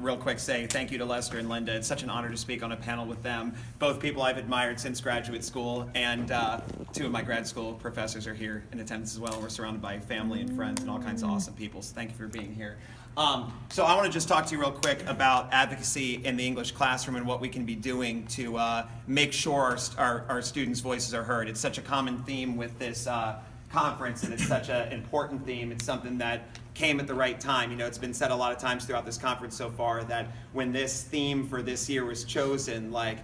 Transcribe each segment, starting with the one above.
real quick say thank you to Lester and Linda. It's such an honor to speak on a panel with them. Both people I've admired since graduate school, and two of my grad school professors are here in attendance as well. We're surrounded by family and friends and all kinds of awesome people, so thank you for being here. So I want to just talk to you real quick about advocacy in the English classroom and what we can be doing to make sure our students' voices are heard. It's such a common theme with this conference, and it's such an important theme. It's something that came at the right time. You know, it's been said a lot of times throughout this conference so far that when this theme for this year was chosen, like,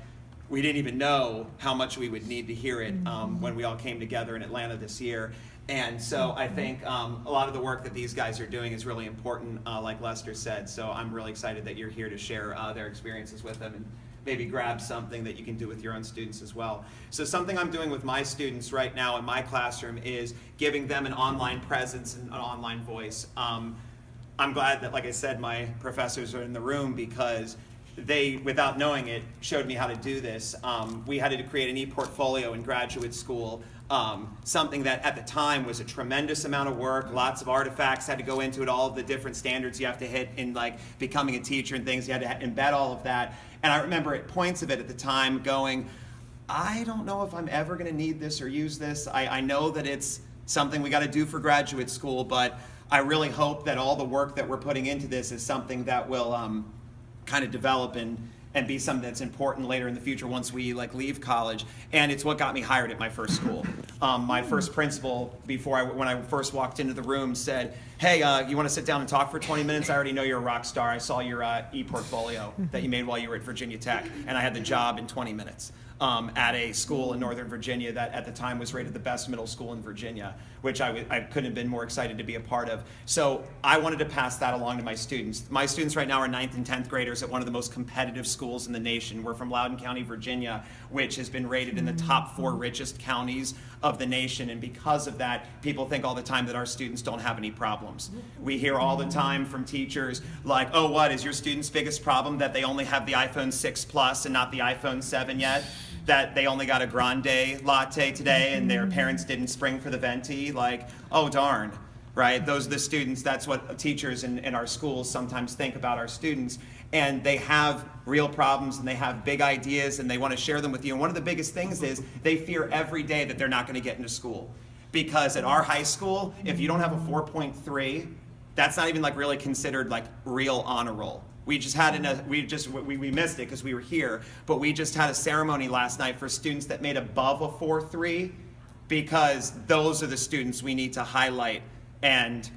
we didn't even know how much we would need to hear it when we all came together in Atlanta this year. And so I think a lot of the work that these guys are doing is really important, like Lester said. So I'm really excited that you're here to share their experiences with them and maybe grab something that you can do with your own students as well. So something I'm doing with my students right now in my classroom is giving them an online presence and an online voice. I'm glad that, like I said, my professors are in the room because they, without knowing it, showed me how to do this. We had to create an e-portfolio in graduate school, something that at the time was a tremendous amount of work. Lots of artifacts had to go into it, all of the different standards you have to hit in like becoming a teacher and things. You had to embed all of that. And I remember at points of it at the time going, I don't know if I'm ever going to need this or use this. I know that it's something we got to do for graduate school, but I really hope that all the work that we're putting into this is something that will kind of develop and be something that's important later in the future once we like leave college. And it's what got me hired at my first school. My first principal, when I first walked into the room, said, hey, you want to sit down and talk for 20 minutes? I already know you're a rock star. I saw your e-portfolio that you made while you were at Virginia Tech, and I had the job in 20 minutes. At a school in Northern Virginia that at the time was rated the best middle school in Virginia, which I couldn't have been more excited to be a part of. So I wanted to pass that along to my students. My students right now are 9th and 10th graders at one of the most competitive schools in the nation. We're from Loudoun County, Virginia, which has been rated in the top 4 richest counties of the nation. And because of that, people think all the time that our students don't have any problems. We hear all the time from teachers like, oh, what is your student's biggest problem, that they only have the iPhone 6 Plus and not the iPhone 7 yet? That they only got a grande latte today and their parents didn't spring for the venti? Like, oh darn, right? Those are the students, that's what teachers in our schools sometimes think about our students. And they have real problems and they have big ideas and they want to share them with you. And one of the biggest things is they fear every day that they're not going to get into school. Because at our high school, if you don't have a 4.3, that's not even like really considered like real honor roll. We just had we missed it because we were here, but we just had a ceremony last night for students that made above a 4.3, because those are the students we need to highlight and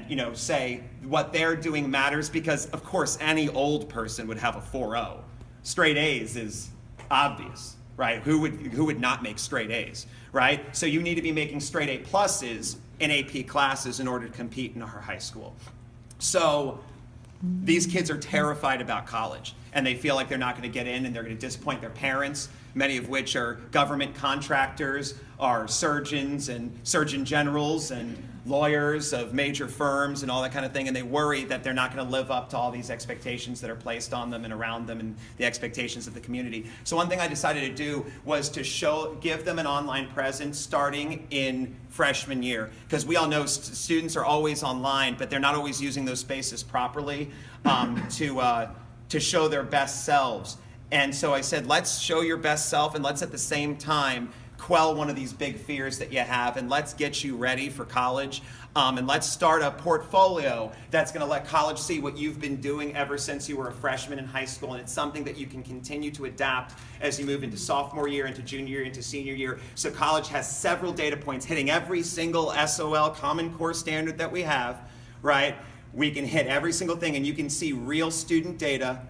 you know, say what they're doing matters, because of course any old person would have a 4.0. Straight A's is obvious, right? Who would not make straight A's, right? So you need to be making straight A pluses in AP classes in order to compete in our high school. So these kids are terrified about college, and they feel like they're not going to get in and they're going to disappoint their parents, many of which are government contractors, are surgeons and surgeon generals and lawyers of major firms and all that kind of thing, and they worry that they're not going to live up to all these expectations that are placed on them and around them and the expectations of the community. So one thing I decided to do was to give them an online presence starting in freshman year, because we all know students are always online, but they're not always using those spaces properly to show their best selves. And so I said, let's show your best self, and let's at the same time quell one of these big fears that you have, and let's get you ready for college. And let's start a portfolio that's going to let college see what you've been doing ever since you were a freshman in high school. And it's something that you can continue to adapt as you move into sophomore year, into junior year, into senior year. So college has several data points hitting every single SOL, Common Core standard that we have, right? We can hit every single thing, and you can see real student data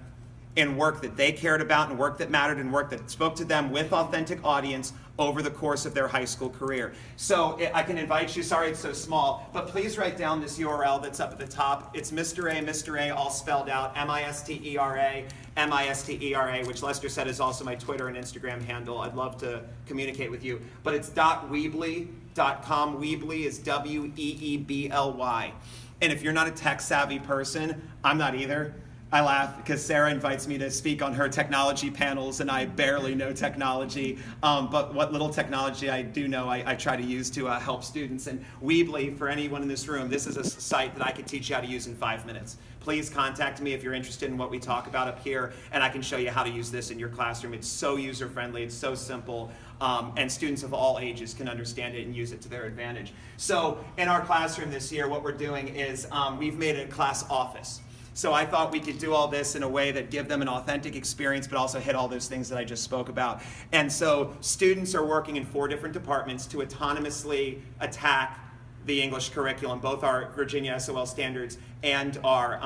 and work that they cared about and work that mattered and work that spoke to them with authentic audience over the course of their high school career. So I can invite you, sorry it's so small, but please write down this URL that's up at the top. It's Mr. A, all spelled out, M-I-S-T-E-R-A, M-I-S-T-E-R-A, which Lester said is also my Twitter and Instagram handle. I'd love to communicate with you. But it's .weebly.com. Weebly is W-E-E-B-L-Y. And if you're not a tech-savvy person, I'm not either. I laugh because Sarah invites me to speak on her technology panels, and I barely know technology. But what little technology I do know, I try to use to help students. And Weebly, for anyone in this room, this is a site that I could teach you how to use in 5 minutes. Please contact me if you're interested in what we talk about up here, and I can show you how to use this in your classroom. It's so user-friendly, it's so simple, and students of all ages can understand it and use it to their advantage. So in our classroom this year, what we're doing is we've made it a class office. So I thought we could do all this in a way that give them an authentic experience, but also hit all those things that I just spoke about. And so students are working in 4 different departments to autonomously attack the English curriculum, both our Virginia SOL standards and our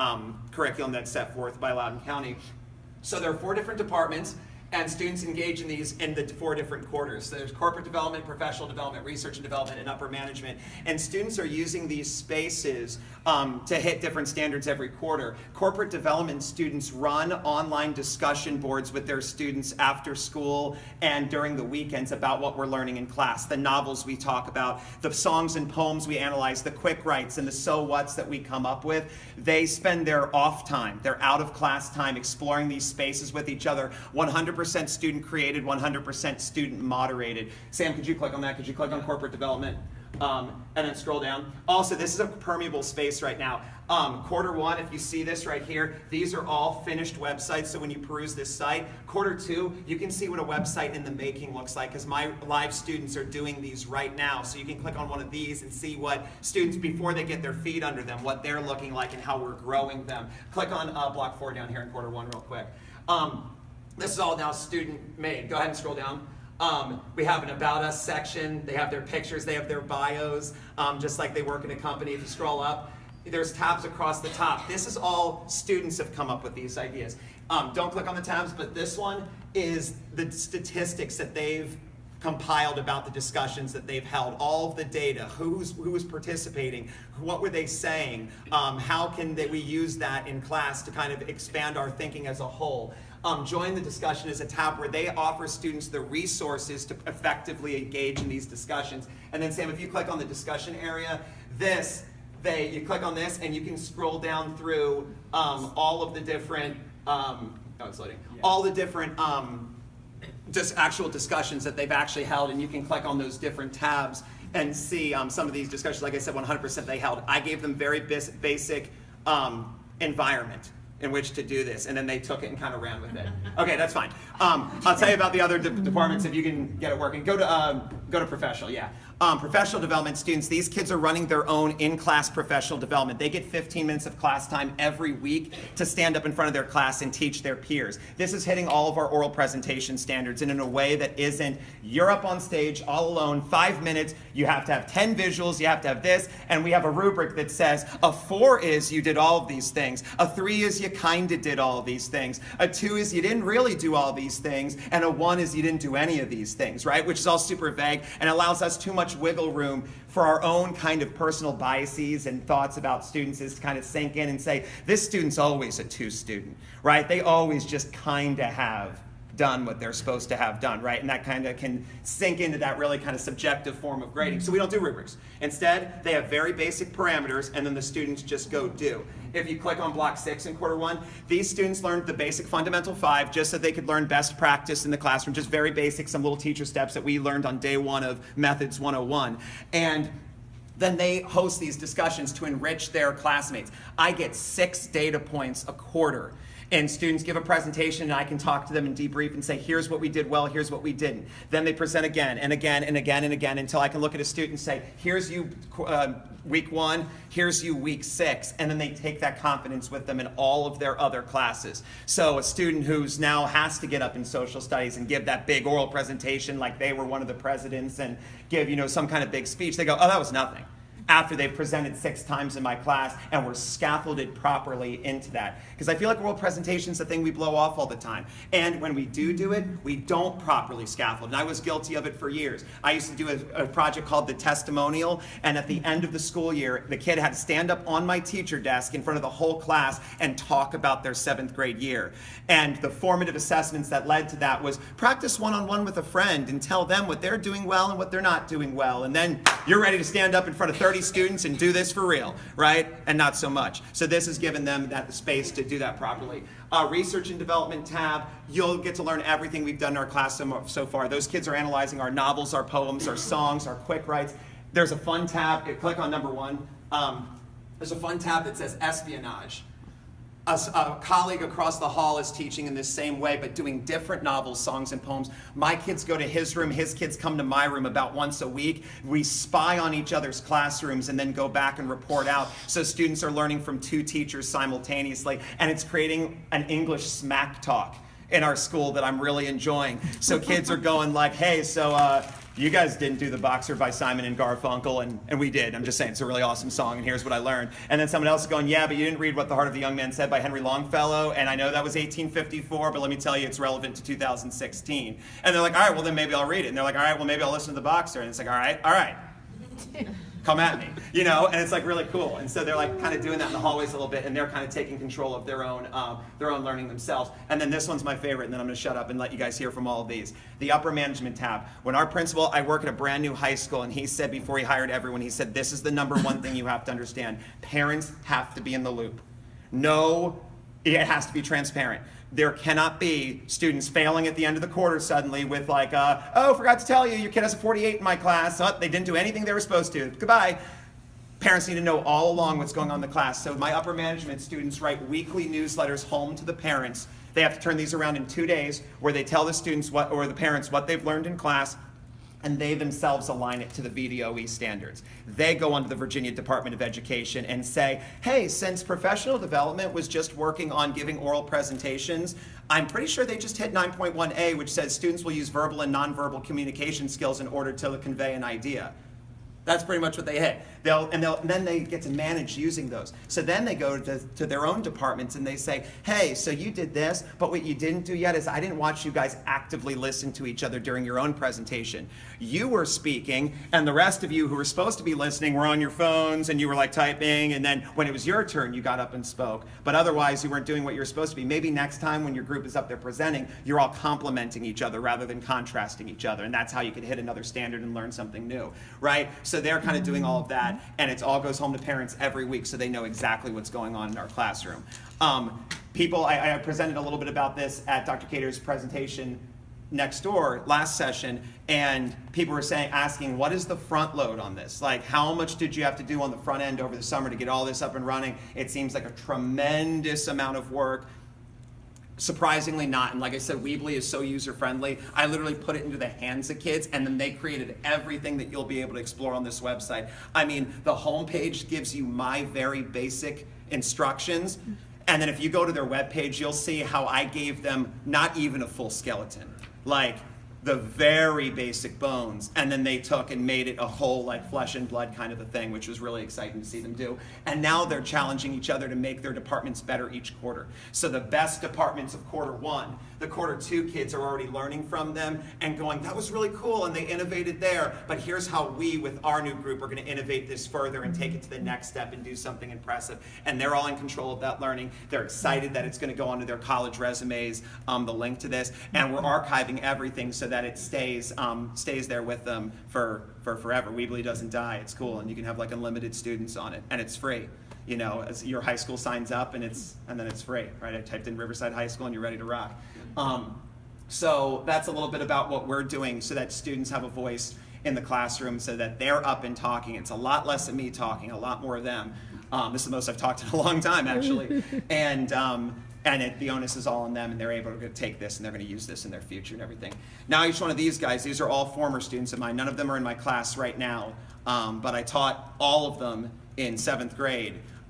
curriculum that's set forth by Loudoun County. So there are 4 different departments, and students engage in these in the 4 different quarters. So there's corporate development, professional development, research and development, and upper management. And students are using these spaces to hit different standards every quarter. Corporate development students run online discussion boards with their students after school and during the weekends about what we're learning in class, the novels we talk about, the songs and poems we analyze, the quick writes and the so whats that we come up with. They spend their off time, their out of class time exploring these spaces with each other. 100% student created, 100% student moderated. Sam, could you click on that? Could you click on corporate development? And then scroll down. Also, this is a permeable space right now. Quarter 1, if you see this right here, these are all finished websites, so when you peruse this site. Quarter 2, you can see what a website in the making looks like, because my live students are doing these right now. So you can click on one of these and see what students, before they get their feet under them, what they're looking like and how we're growing them. Click on block 4 down here in quarter 1 real quick. This is all now student made. Go ahead and scroll down. We have an About Us section. They have their pictures, they have their bios, just like they work in a company. If you scroll up, there's tabs across the top. This is all students have come up with these ideas. Don't click on the tabs, but this one is the statistics that they've compiled about the discussions that they've held, all of the data, who was participating, what were they saying, how can we use that in class to kind of expand our thinking as a whole. Join the Discussion is a tab where they offer students the resources to effectively engage in these discussions. And then Sam, if you click on the discussion area, you click on this and you can scroll down through all of the different, it's loading, all the different just actual discussions that they've actually held, and you can click on those different tabs and see some of these discussions. Like I said, 100% they held. I gave them very basic environment in which to do this, and then they took it and kind of ran with it. Okay, that's fine. I'll tell you about the other departments if you can get it working. Go to professional, yeah. Professional development students, these kids are running their own in-class professional development. They get 15 minutes of class time every week to stand up in front of their class and teach their peers. This is hitting all of our oral presentation standards, and in a way that isn't, you're up on stage all alone, 5 minutes, you have to have 10 visuals, you have to have this, and we have a rubric that says a 4 is you did all of these things, a 3 is you kinda did all of these things, a 2 is you didn't really do all these things, and a 1 is you didn't do any of these things, right? Which is all super vague and allows us too much wiggle room for our own kind of personal biases and thoughts about students is to kind of sink in and say, this student's always a 2 student, right? They always just kind of have done what they're supposed to have done, right? And that kind of can sink into that really kind of subjective form of grading. So we don't do rubrics. Instead, they have very basic parameters, and then the students just go do. If you click on block 6 in quarter 1, these students learned the basic fundamental 5 just so they could learn best practice in the classroom, just very basic, some little teacher steps that we learned on day 1 of Methods 101. And then they host these discussions to enrich their classmates. I get 6 data points a quarter. And students give a presentation, and I can talk to them and debrief and say, here's what we did well, here's what we didn't. Then they present again and again and again and again until I can look at a student and say, here's you week 1, here's you week 6. And then they take that confidence with them in all of their other classes. So a student who's now has to get up in social studies and give that big oral presentation like they were one of the presidents and give some kind of big speech, they go, oh, that was nothing. After they've presented 6 times in my class and we're scaffolded properly into that. Because I feel like oral presentation's a thing we blow off all the time. And when we do it, we don't properly scaffold. And I was guilty of it for years. I used to do a project called The Testimonial, and at the end of the school year, the kid had to stand up on my teacher desk in front of the whole class and talk about their 7th grade year. And the formative assessments that led to that was practice one-on-one with a friend and tell them what they're doing well and what they're not doing well. And then you're ready to stand up in front of 30 30 students and do this for real, right? And not so much. So this has given them that space to do that properly. Research and development tab, you'll get to learn everything we've done in our class so far. Those kids are analyzing our novels, our poems, our songs, our quick writes. There's a fun tab. Click on number 1. There's a fun tab that says espionage. A colleague across the hall is teaching in this same way, but doing different novels, songs, and poems. My kids go to his room, his kids come to my room about once a week. We spy on each other's classrooms and then go back and report out. So students are learning from 2 teachers simultaneously, and it's creating an English smack talk in our school that I'm really enjoying. So kids are going like, hey, so you guys didn't do The Boxer by Simon and Garfunkel, and we did. I'm just saying, it's a really awesome song, and here's what I learned. And then someone else is going, yeah, but you didn't read What the Heart of the Young Man Said by Henry Longfellow, and I know that was 1854, but let me tell you, it's relevant to 2016. And they're like, all right, well then maybe I'll read it. And they're like, all right, well maybe I'll listen to The Boxer. And it's like, all right. Come at me, and it's like really cool. And so they're like kind of doing that in the hallways a little bit, and they're kind of taking control of their own learning themselves. And then this one's my favorite, and then I'm going to shut up and let you guys hear from all of these. The upper management tab. When our principal, I work at a brand new high school, and he said before he hired everyone, he said, this is the number 1 thing you have to understand. Parents have to be in the loop. No, it has to be transparent. There cannot be students failing at the end of the quarter suddenly with like, oh, forgot to tell you, your kid has a 48 in my class. Oh, they didn't do anything they were supposed to. Goodbye. Parents need to know all along what's going on in the class. So my upper management students write weekly newsletters home to the parents. They have to turn these around in 2 days where they tell the students or the parents what they've learned in class, and they themselves align it to the VDOE standards. They go onto the Virginia Department of Education and say, hey, since professional development was just working on giving oral presentations, I'm pretty sure they just hit 9.1A, which says students will use verbal and nonverbal communication skills in order to convey an idea. That's pretty much what they hit. Then they get to manage using those. So then they go to their own departments and they say, hey, so you did this, but what you didn't do yet is I didn't watch you guys actively listen to each other during your own presentation. You were speaking, and the rest of you who were supposed to be listening were on your phones, and you were like typing, and then when it was your turn, you got up and spoke. But otherwise, you weren't doing what you were supposed to be. Maybe next time when your group is up there presenting, you're all complimenting each other rather than contrasting each other, and that's how you could hit another standard and learn something new, right? So they're kind of doing all of that, and it all goes home to parents every week so they know exactly what's going on in our classroom. I presented a little bit about this at Dr. Cater's presentation next door last session, and people were asking, what is the front load on this? Like, how much did you have to do on the front end over the summer to get all this up and running? It seems like a tremendous amount of work. Surprisingly not, and like I said, Weebly is so user-friendly. I literally put it into the hands of kids, and then they created everything that you'll be able to explore on this website. I mean, the homepage gives you my very basic instructions, and then if you go to their webpage, you'll see how I gave them not even a full skeleton, like the very basic bones, and then they took and made it a whole like flesh and blood kind of a thing, which was really exciting to see them do. And now they're challenging each other to make their departments better each quarter. So the best departments of quarter 1, the quarter 2 kids are already learning from them and going, that was really cool, and they innovated there, but here's how we with our new group are going to innovate this further and take it to the next step and do something impressive. And they're all in control of that learning. They're excited that it's going to go onto their college resumes, the link to this, and we're archiving everything so that it stays there with them for forever. Weebly doesn't die. It's cool, and you can have like unlimited students on it, and it's free. You know, as your high school signs up, and then it's free, right? I typed in Riverside High School, and you're ready to rock. So that's a little bit about what we're doing, so that students have a voice in the classroom, so that they're up and talking. It's a lot less of me talking, a lot more of them. This is the most I've talked in a long time, actually, and the onus is all on them, and they're able to take this, and they're going to use this in their future and everything. Now, each one of these guys, these are all former students of mine. None of them are in my class right now, but I taught all of them in 7th grade.